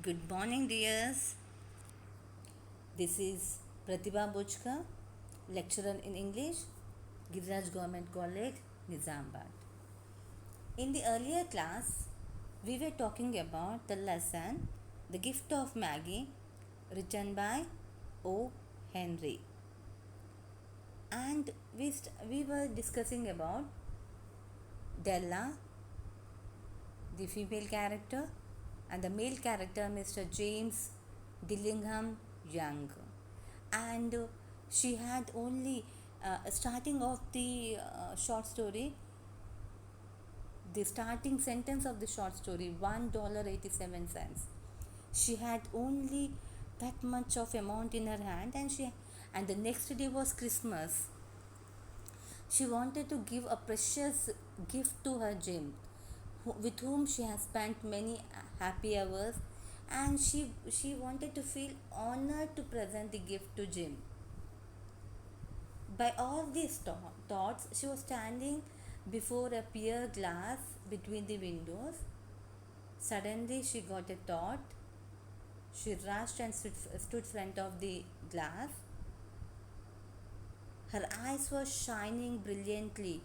Good morning, dears. This is Pratibha Bojka, lecturer in English, Giriraj Government College, Nizamabad. In the earlier class, we were talking about the lesson The Gift of Maggie, written by O. Henry. And we were discussing about Della, the female character, and the male character, Mr. James Dillingham Young. And she had only starting of the short story, the starting sentence of the short story, $1.87. She had only that much of amount in her hand, and the next day was Christmas. She wanted to give a precious gift to her Jim, with whom she has spent many happy hours, and she wanted to feel honored to present the gift to Jim. By all these thoughts, she was standing before a pier glass between the windows. Suddenly, she got a thought. She rushed and stood front of the glass. Her eyes were shining brilliantly,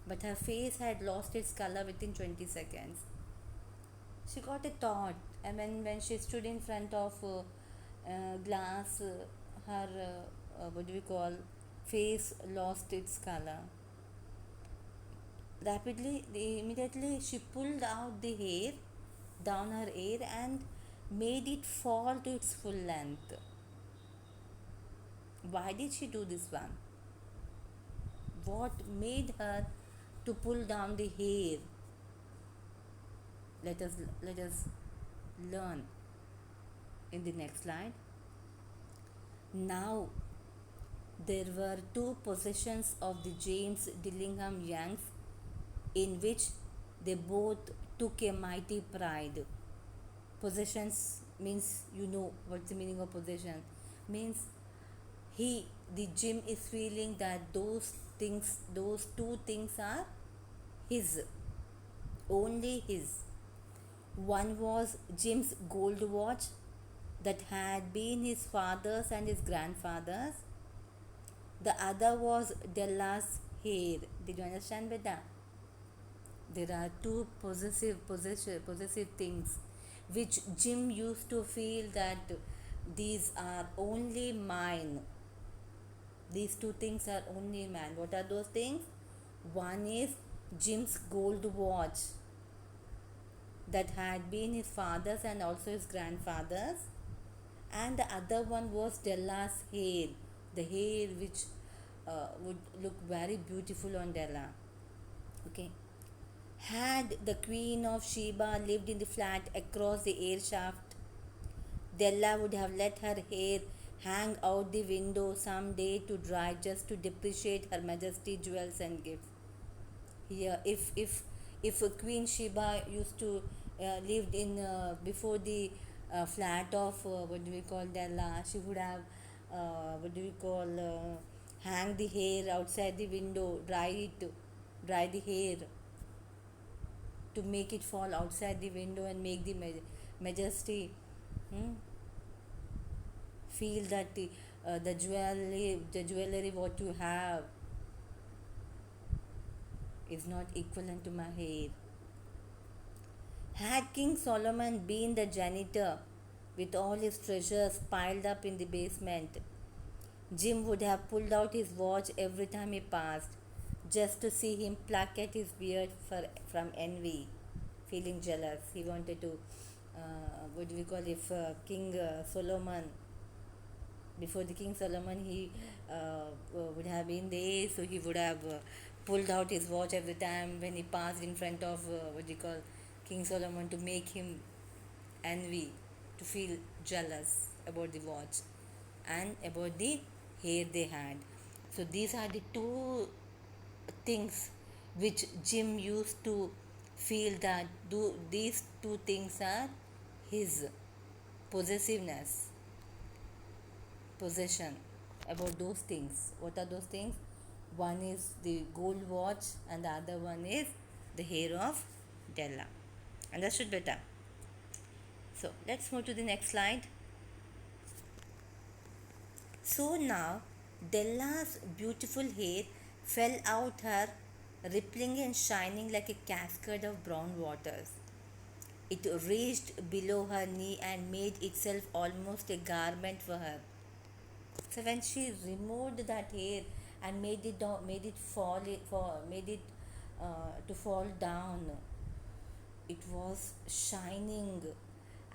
but her face had lost its color within 20 seconds. She got a thought, and when she stood in front of glass, her what do we call face lost its color. Immediately she pulled out the hair down her hair and made it fall to its full length. Why did she do this one? What made her to pull down the hair? Let us learn in the next slide. Now there were two possessions of the James Dillingham Youngs in which they both took a mighty pride. Possessions means, you know what's the meaning of possession. Means the Jim is feeling that those two things are his, only his. One was Jim's gold watch that had been his father's and his grandfather's. The other was Della's hair. Did you understand, beta? There are two possessive things which Jim used to feel that these are only mine. These two things are only mine. What are those things? One is Jim's gold watch that had been his father's and also his grandfather's, and the other one was Della's hair, the hair which would look very beautiful on Della. Okay. Had the Queen of Sheba lived in the flat across the air shaft, Della would have let her hair hang out the window some day to dry, just to depreciate Her Majesty jewels and gifts. Here, if Queen Sheba used to lived in before the flat of what do we call Della, she would have hang the hair outside the window, dry the hair to make it fall outside the window and make the majesty feel that the jewelry what you have is not equivalent to my hair. Had King Solomon been the janitor with all his treasures piled up in the basement, Jim would have pulled out his watch every time he passed, just to see him pluck at his beard from envy, feeling jealous. He wanted to, what do we call, if King Solomon, before the King Solomon, he would have been there, so he would have pulled out his watch every time when he passed in front of, King Solomon, to make him envy, to feel jealous about the watch and about the hair they had. So these are the two things which Jim used to feel that these two things are his. Possessiveness, possession, about those things. What are those things? One is the gold watch and the other one is the hair of Della. Understood, beta? So let's move to the next slide. So now Della's beautiful hair fell out her, rippling and shining like a cascade of brown waters. It reached below her knee and made itself almost a garment for her. So when she removed that hair and made it fall, made it to fall down, it was shining,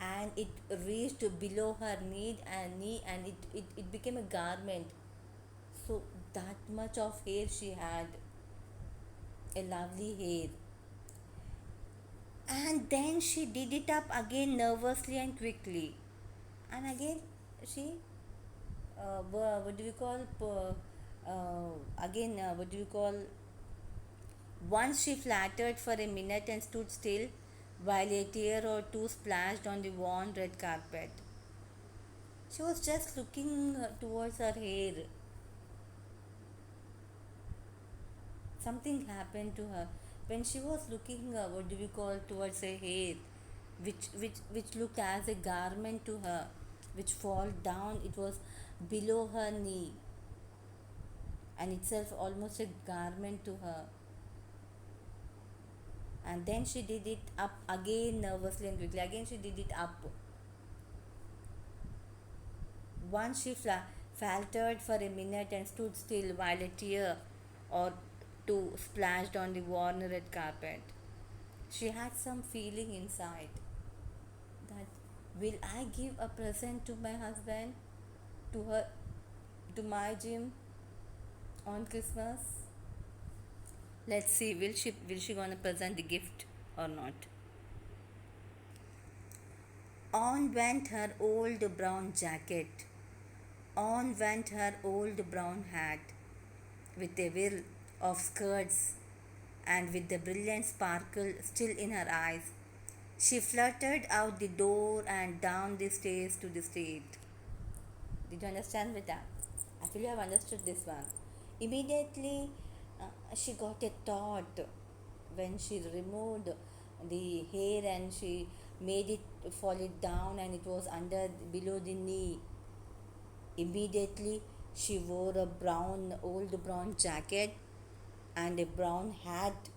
and it reached below her knee, and it became a garment. So that much of hair she had, a lovely hair. And then she did it up again nervously and quickly. And again she, what do we call, again, what do we call, once she flattered for a minute and stood still while a tear or two splashed on the worn red carpet. She was just looking towards her hair. Something happened to her when she was looking, what do we call, towards her hair, which looked as a garment to her, which fall down. It was below her knee, and itself almost a garment to her. And then she did it up again nervously and quickly. Again she did it up. Once she faltered for a minute and stood still while a tear or two splashed on the worn red carpet. She had some feeling inside that, will I give a present to my husband, to her, to my Jim on Christmas? Let's see, will she gonna present the gift or not? On went her old brown jacket. On went her old brown hat, with a whirl of skirts and with the brilliant sparkle still in her eyes. She fluttered out the door and down the stairs to the street. Did you understand, Vita? I feel you have understood this one. Immediately, she got a thought when she removed the hair and she made it fall it down, and it was under below the knee. Immediately, she wore a old brown jacket and a brown hat,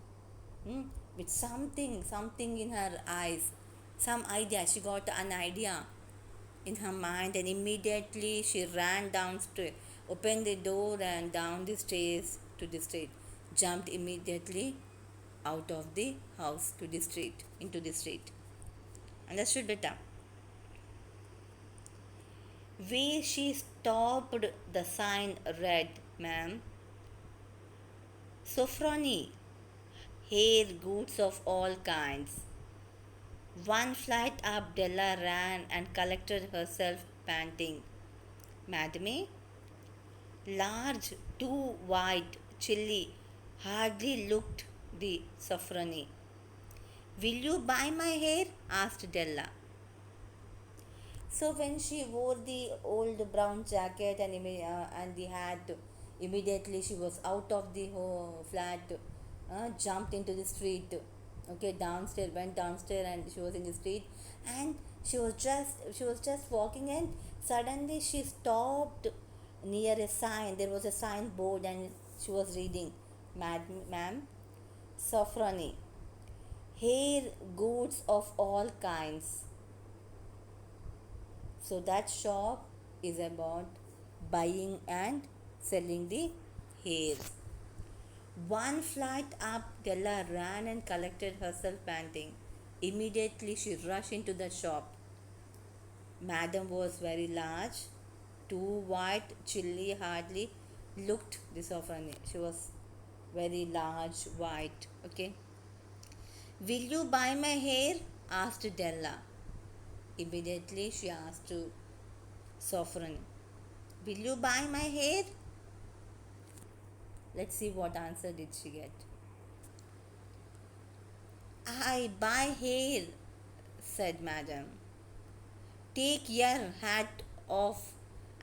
hmm, with something in her eyes, some idea. She got an idea in her mind, and immediately she ran downstairs, opened the door, and down the stairs to the street. Jumped immediately out of the house to the street, into the street. Understood, beta? Where she stopped, the sign read, "Ma'am, Sophrony, hair goods of all kinds." One flight up, Della ran and collected herself, panting. "Madame?" Large, too white, chilly, hardly looked the Sophrony. "Will you buy my hair?" asked Della. So when she wore the old brown jacket and the hat, immediately she was out of the flat, jumped into the street. Okay, downstairs, went downstairs, and she was in the street, and she was just walking, and suddenly she stopped near a sign. There was a sign board, and she was reading, "Ma'am, Sophrony, hair goods of all kinds." So that shop is about buying and selling the hair. One flight up, Della ran and collected herself, panting. Immediately she rushed into the shop. Madam was very large, too white, chilly, hardly looked this often. She was very large, white. Okay. "Will you buy my hair?" asked Della. Immediately she asked to Sophron, "Will you buy my hair?" Let's see what answer did she get. "I buy hair," said Madam. "Take your hat off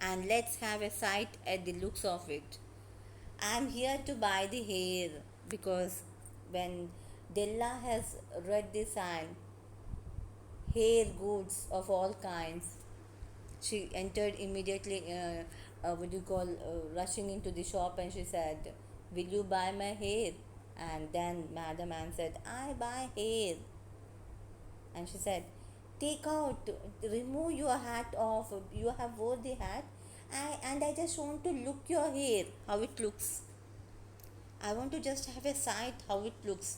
and let's have a sight at the looks of it. I'm here to buy the hair." Because when Della has read the sign, hair goods of all kinds. She entered immediately, what do you call, rushing into the shop, and she said, "Will you buy my hair?" And then Madam Ann said, "I buy hair." And she said, "Take out, remove your hat off. You have wore the hat. And I just want to look your hair, how it looks. I want to just have a sight how it looks,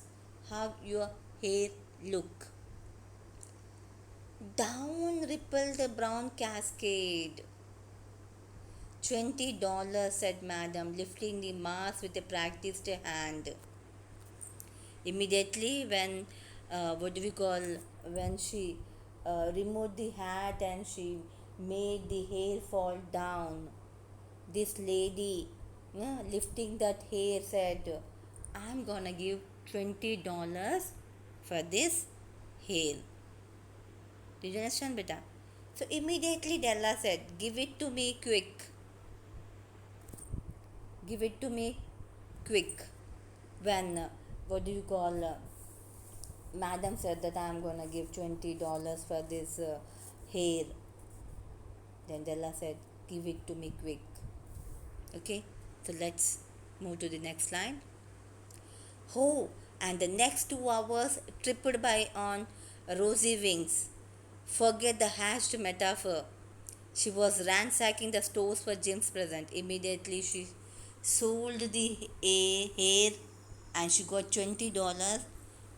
how your hair look." Down rippled the brown cascade. $20, said Madam, lifting the mass with a practiced hand. Immediately, when what do we call, when she removed the hat and she made the hair fall down, this lady, lifting that hair, said, "I'm gonna give $20 for this hair." Did you understand, beta? So immediately Della said, "Give it to me quick. Give it to me quick." When what do you call, Madam said that I'm gonna give $20 for this hair, then Della said, "Give it to me quick." Okay, so let's move to the next line. Oh, and the next 2 hours tripped by on rosy wings. Forget the hashed metaphor. She was ransacking the stores for Jim's present. Immediately she sold the hair and she got $20.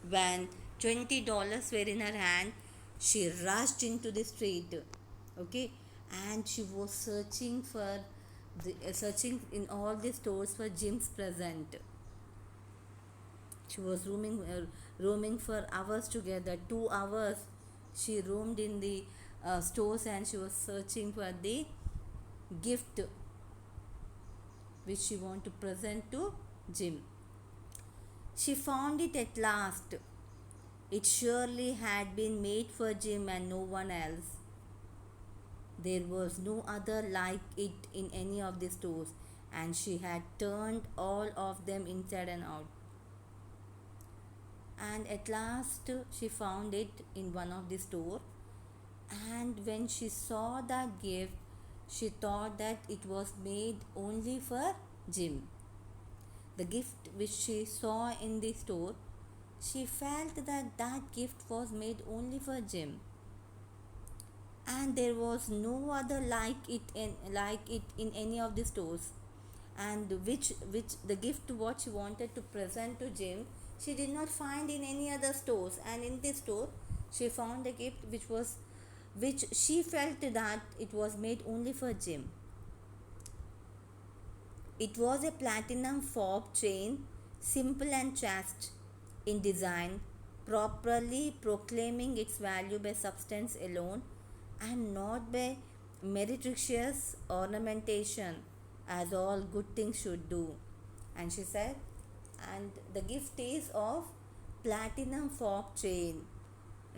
When $20 were in her hand, she rushed into the street. Okay, and she was searching in all the stores for Jim's present. She was roaming for hours together. 2 hours she roamed in the stores, and she was searching for the gift which she wanted to present to Jim. She found it at last. It surely had been made for Jim and no one else. There was no other like it in any of the stores, and she had turned all of them inside and out. And at last she found it in one of the store, and when she saw that gift, she thought that it was made only for Jim. The gift which she saw in the store, she felt that that gift was made only for Jim, and there was no other like it in any of the stores. And which the gift what she wanted to present to Jim, she did not find in any other stores, and in this store she found a gift which she felt that it was made only for Jim. It was a platinum fob chain, simple and chaste in design, properly proclaiming its value by substance alone and not by meretricious ornamentation, as all good things should do. And she said, and the gift is of platinum fob chain.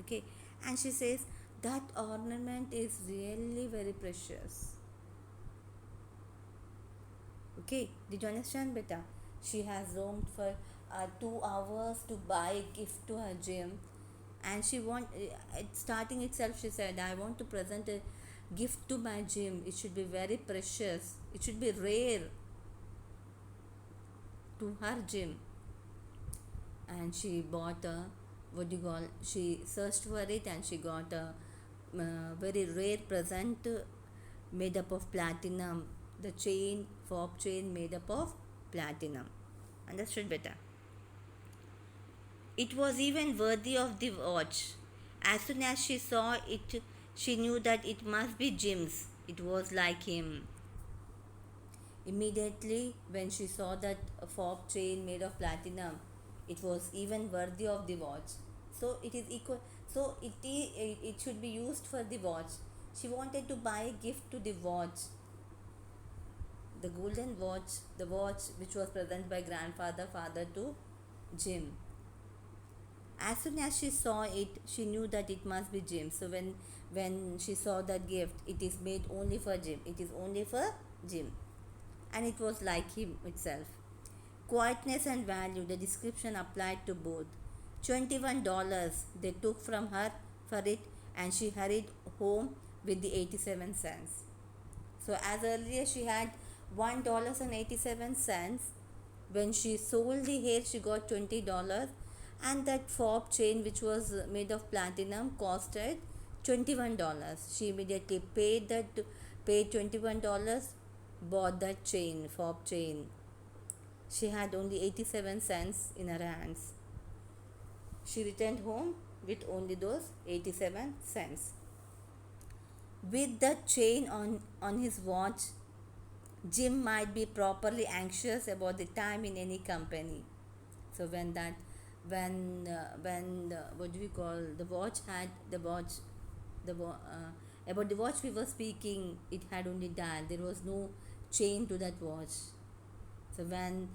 Okay, and she says that ornament is really very precious. Okay, did you understand, beta? She has roamed for 2 hours to buy a gift to her Jim, and she starting itself she said, "I want to present a gift to my Jim. It should be very precious. It should be rare to her Jim." And she bought a, what do you call, she searched for it and she got a very rare present made up of platinum, the chain, fob chain made up of platinum. Understood, beta? It was even worthy of the watch. As soon as she saw it, she knew that it must be Jim's. It was like him. Immediately, when she saw that fob chain made of platinum, it was even worthy of the watch. So it is equal. So it should be used for the watch. She wanted to buy a gift to the watch, the golden watch, the watch which was presented by father to Jim. As soon as she saw it, she knew that it must be Jim. So when she saw that gift, it is made only for Jim. It is only for Jim, and it was like him itself. Quietness and value, the description applied to both. $21 they took from her for it, and she hurried home with the 87 cents. So as earlier she had $1.87. When she sold the hair, she got $20, and that fob chain, which was made of platinum, costed $21. She immediately paid $21, bought that chain, fob chain. She had only 87 cents in her hands. She returned home with only those 87 cents. With the chain on his watch, Jim might be properly anxious about the time in any company. So when what do we call, the watch had the watch, about the watch we were speaking, it had only dial. There was no chain to that watch. So when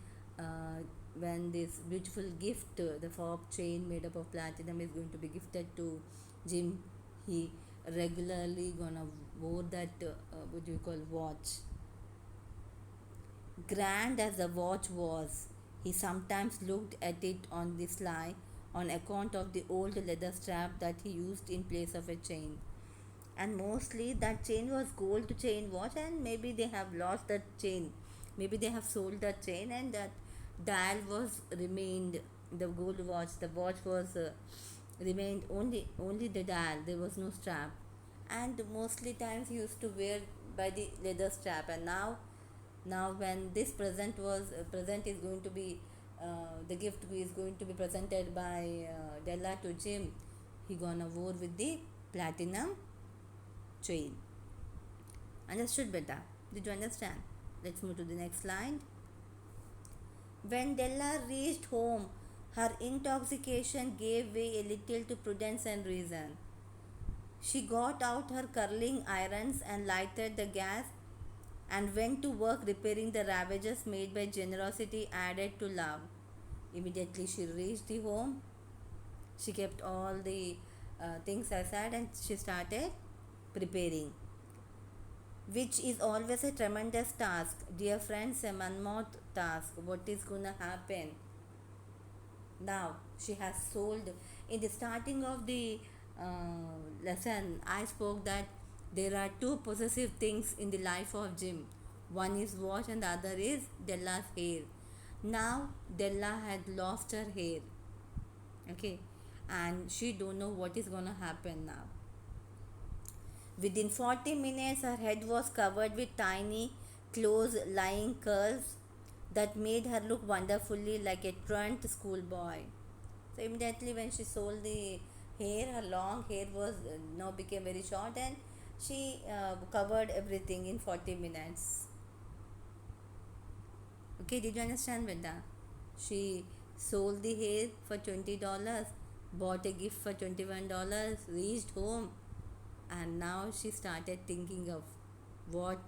this beautiful gift, the fob chain made up of platinum, is going to be gifted to Jim, he regularly gonna wore that what do you call, watch. Grand as the watch was, he sometimes looked at it on the sly on account of the old leather strap that he used in place of a chain. And mostly that chain was gold chain watch, and maybe they have lost that chain. Maybe they have sold that chain, and that dial was remained, the gold watch. The watch was remained only the dial. There was no strap, and mostly times he used to wear by the leather strap. And now when this present is going to be the gift is going to be presented by Della to Jim, he gonna wore with the platinum chain. Understood, beta? Did you understand? Let's move to the next slide. When Della reached home, her intoxication gave way a little to prudence and reason. She got out her curling irons and lighted the gas and went to work repairing the ravages made by generosity added to love. Immediately she reached the home, she kept all the things aside and she started preparing, which is always a tremendous task. Dear friends, a mammoth task. What is gonna happen? Now she has sold. In the starting of the lesson, I spoke that there are two possessive things in the life of Jim. One is watch and the other is Della's hair. Now Della had lost her hair, okay, and she don't know what is gonna happen now. Within 40 minutes, her head was covered with tiny, close lying curls that made her look wonderfully like a truant schoolboy. So immediately when she sold the hair, her long hair was now became very short, and she covered everything in 40 minutes. Okay, did you understand, Veda? She sold the hair for $20, bought a gift for $21, reached home, and now she started thinking of what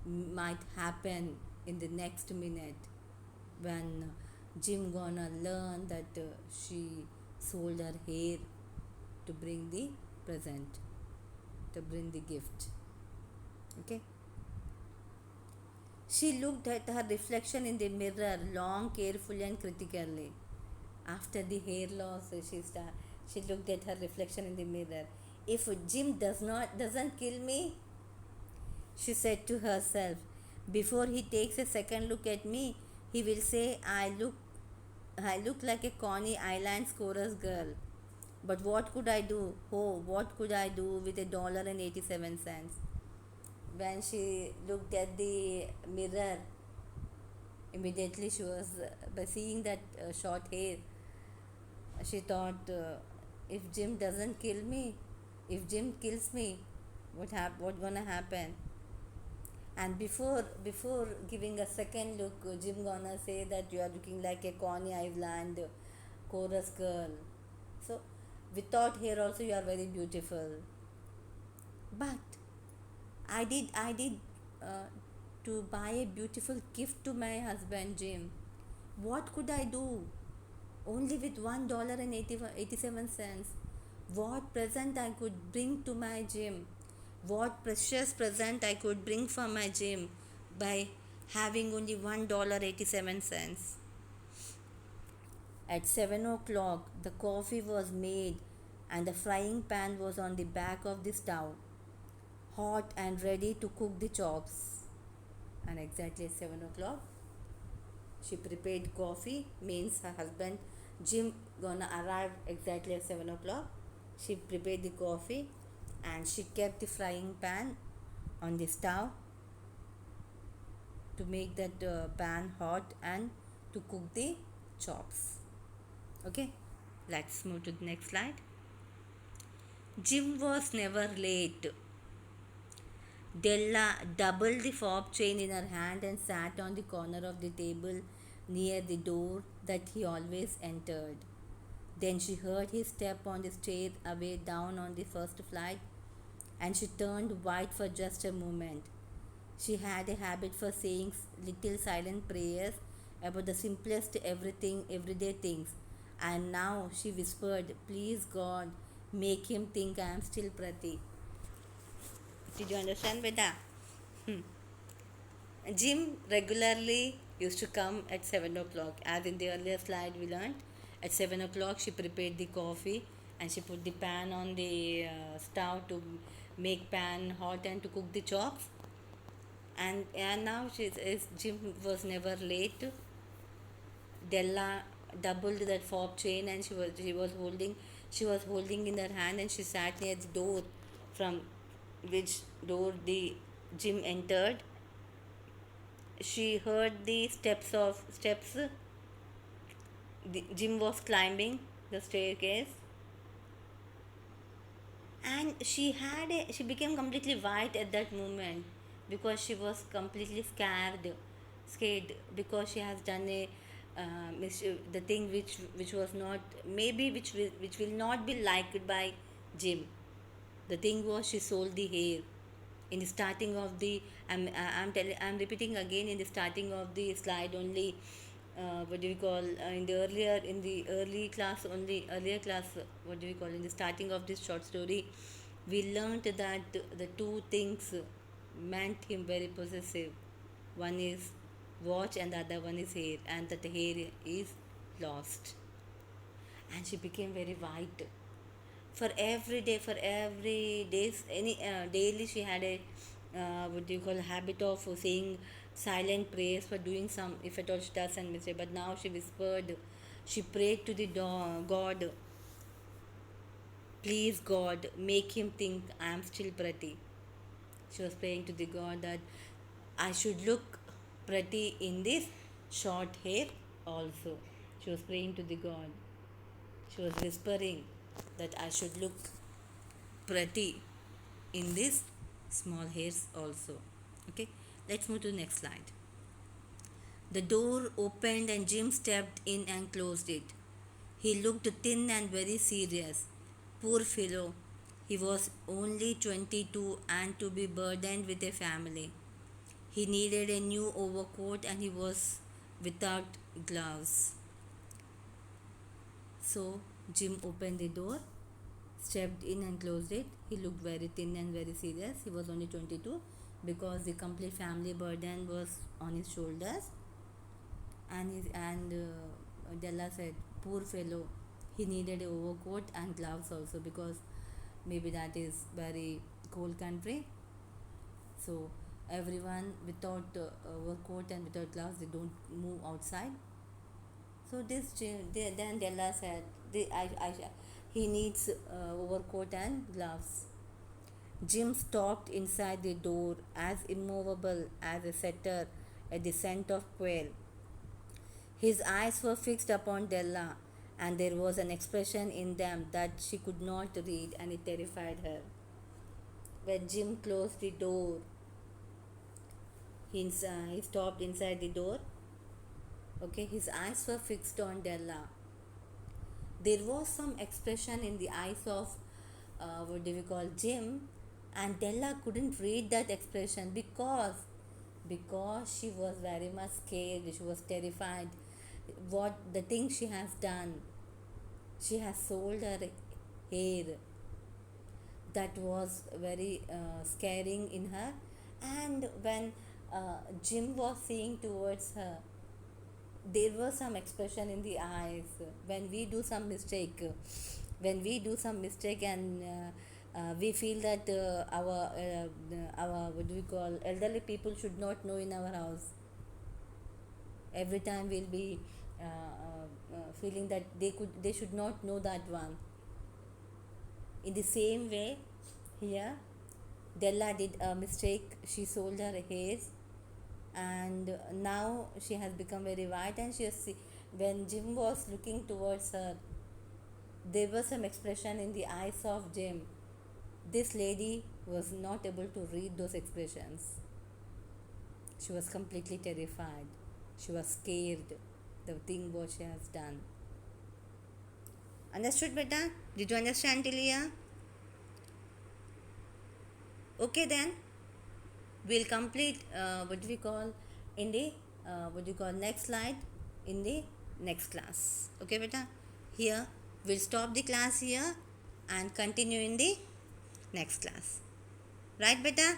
might happen in the next minute when Jim gonna learn that she sold her hair to bring the present, to bring the gift. Okay. She looked at her reflection in the mirror long, carefully, and critically. After the hair loss, she looked at her reflection in the mirror. If Jim doesn't kill me, she said to herself, before he takes a second look at me, he will say I look like a Coney Island's chorus girl. But what could I do? Oh, what could I do with $1.87? When she looked at the mirror, immediately she was by seeing that short hair, she thought, if Jim doesn't kill me, if Jim kills me, what gonna happen? And before giving a second look, Jim gonna say that you are looking like a Coney Island chorus girl. So without hair also you are very beautiful. But I did uh, to buy a beautiful gift to my husband Jim. What could I do? Only with $1.87. What present I could bring to my Jim? What precious present I could bring for my Jim by having only $1.87. At 7 o'clock, the coffee was made and the frying pan was on the back of the stove, hot and ready to cook the chops. And exactly at 7 o'clock, she prepared coffee, means her husband Jim gonna arrive exactly at 7 o'clock. She prepared the coffee and she kept the frying pan on the stove to make that pan hot and to cook the chops. Okay, let's move to the next slide. Jim was never late. Della doubled the fob chain in her hand and sat on the corner of the table near the door that he always entered. Then she heard his step on the stair away down on the first flight, and she turned white for just a moment. She had a habit for saying little silent prayers about the simplest everyday things, and now she whispered, "Please God, make him think I am still Prati." Did you understand, Beta? Jim regularly used to come at 7 o'clock. As in the earlier slide, we learned at 7 o'clock she prepared the coffee and she put the pan on the stove to make pan hot and to cook the chops. And now Jim was never late. Della doubled that fob chain and she was holding in her hand, and she sat near the door from which door the Jim entered. She heard the steps. Jim was climbing the staircase, and she became completely white at that moment because she was completely scared because she has done a the thing which was not, maybe which will not be liked by Jim. The thing was, she sold the hair in the starting of the, I'm repeating again, in the starting of the slide only. What do we call, in the earlier class, what do we call, in the starting of this short story, we learnt that the two things meant him very possessive. One is watch and the other one is hair, and that the hair is lost. And she became very white. For every day, daily she had a what do you call, habit of saying silent prayers for doing some, if at all she does some mistake. But now she whispered, she prayed to the God, "Please God, make him think I am still Prati." She was praying to the God that I should look pretty in this short hair also. She was praying to the God. She was whispering that I should look pretty in this small hairs also. Okay, let's move to the next slide. The door opened and Jim stepped in and closed it. He looked thin and very serious. Poor fellow, he was only 22 and to be burdened with a family. He needed a new overcoat and he was without gloves. So Jim opened the door, stepped in and closed it. He looked very thin and very serious. He was only 22 because the complete family burden was on his shoulders. And Della said, "Poor fellow, he needed a overcoat and gloves also because maybe that is very cold country. So everyone without overcoat and without gloves, they don't move outside. So then Della said, he needs overcoat and gloves." Jim stopped inside the door, as immovable as a setter at the scent of quail. His eyes were fixed upon Della, and there was an expression in them that she could not read, and it terrified her. When Jim closed the door, he stopped inside the door. Okay, his eyes were fixed on Della. There was some expression in the eyes of what do we call, Jim, and Della couldn't read that expression because she was very much scared. She was terrified. What the thing she has done? She has sold her hair. That was very scaring in her. And when Jim was seeing towards her, there was some expression in the eyes. When we do some mistake, when we do some mistake and we feel that our what do we call elderly people should not know in our house. Every time we'll be feeling that they should not know that one. In the same way, here Della did a mistake. She sold her hairs, and now she has become very white. And when Jim was looking towards her, there was some expression in the eyes of Jim. This lady was not able to read those expressions. She was completely terrified. She was scared. The thing what she has done. Understood, beta? Did you understand till here? Okay, then we'll complete what do we call in the what do you call next slide in the next class. Okay, beta? Here we'll stop the class here and continue in the next class. Right, beta?